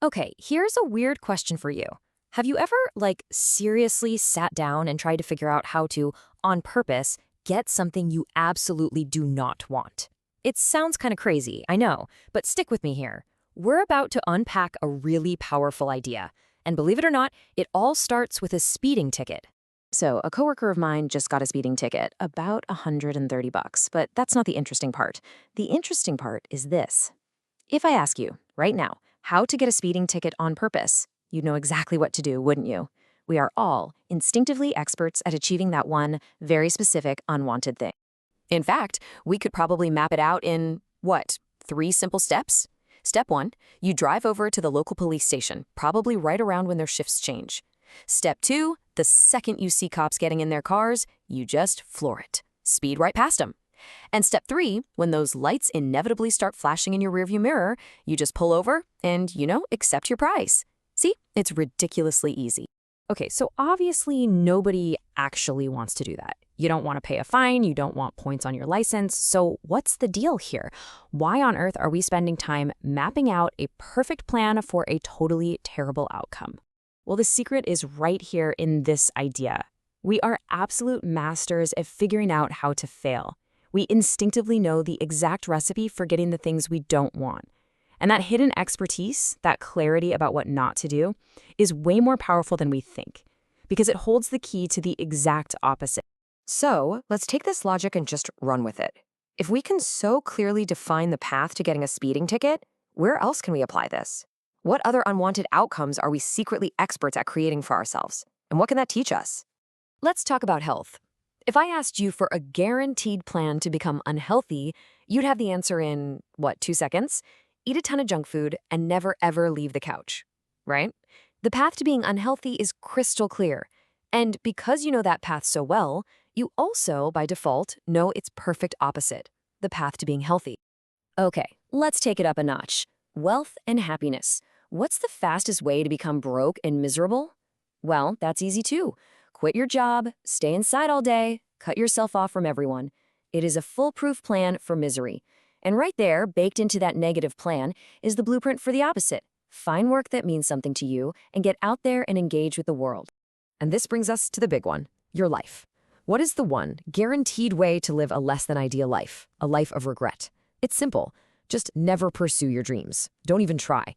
Okay, here's a weird question for you. Have you ever, seriously sat down and tried to figure out how to, on purpose, get something you absolutely do not want? It sounds kind of crazy, I know, but stick with me here. We're about to unpack a really powerful idea. And believe it or not, it all starts with a speeding ticket. So, a coworker of mine just got a speeding ticket, about $130, but that's not the interesting part. The interesting part is this. If I ask you, right now, how to get a speeding ticket on purpose, you'd know exactly what to do, wouldn't you? We are all instinctively experts at achieving that one very specific unwanted thing. In fact, we could probably map it out in, what, 3 simple steps? Step 1, you drive over to the local police station, probably right around when their shifts change. Step 2, the second you see cops getting in their cars, you just floor it. Speed right past them. And step 3, when those lights inevitably start flashing in your rearview mirror, you just pull over and, accept your prize. See, it's ridiculously easy. Okay, so obviously nobody actually wants to do that. You don't want to pay a fine, you don't want points on your license, so what's the deal here? Why on earth are we spending time mapping out a perfect plan for a totally terrible outcome? Well, the secret is right here in this idea. We are absolute masters at figuring out how to fail. We instinctively know the exact recipe for getting the things we don't want. And that hidden expertise, that clarity about what not to do, is way more powerful than we think, because it holds the key to the exact opposite. So, let's take this logic and just run with it. If we can so clearly define the path to getting a speeding ticket, where else can we apply this? What other unwanted outcomes are we secretly experts at creating for ourselves? And what can that teach us? Let's talk about health. If I asked you for a guaranteed plan to become unhealthy, you'd have the answer in, 2 seconds? Eat a ton of junk food and never ever leave the couch, right? The path to being unhealthy is crystal clear. And because you know that path so well, you also, by default, know its perfect opposite, the path to being healthy. Okay, let's take it up a notch. Wealth and happiness. What's the fastest way to become broke and miserable? Well, that's easy too. Quit your job, stay inside all day, cut yourself off from everyone. It is a foolproof plan for misery. And right there, baked into that negative plan, is the blueprint for the opposite. Find work that means something to you and get out there and engage with the world. And this brings us to the big one, your life. What is the one guaranteed way to live a less than ideal life, a life of regret? It's simple. Just never pursue your dreams. Don't even try.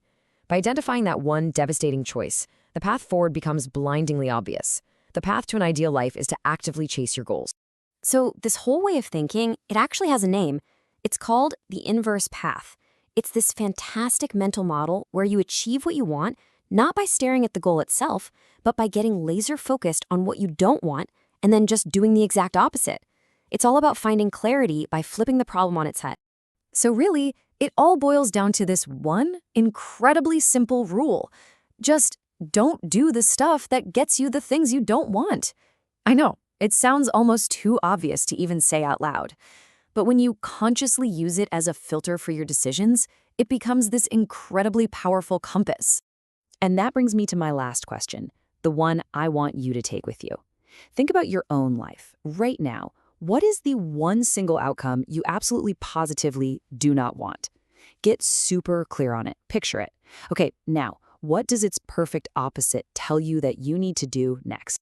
By identifying that one devastating choice, the path forward becomes blindingly obvious. The path to an ideal life is to actively chase your goals. So this whole way of thinking, it actually has a name. It's called the inverse path. It's this fantastic mental model where you achieve what you want, not by staring at the goal itself, but by getting laser focused on what you don't want and then just doing the exact opposite. It's all about finding clarity by flipping the problem on its head. So really, it all boils down to this one incredibly simple rule. Just don't do the stuff that gets you the things you don't want. I know, it sounds almost too obvious to even say out loud. But when you consciously use it as a filter for your decisions, it becomes this incredibly powerful compass. And that brings me to my last question, the one I want you to take with you. Think about your own life. Right now, what is the one single outcome you absolutely positively do not want? Get super clear on it. Picture it. Okay, now, what does its perfect opposite tell you that you need to do next?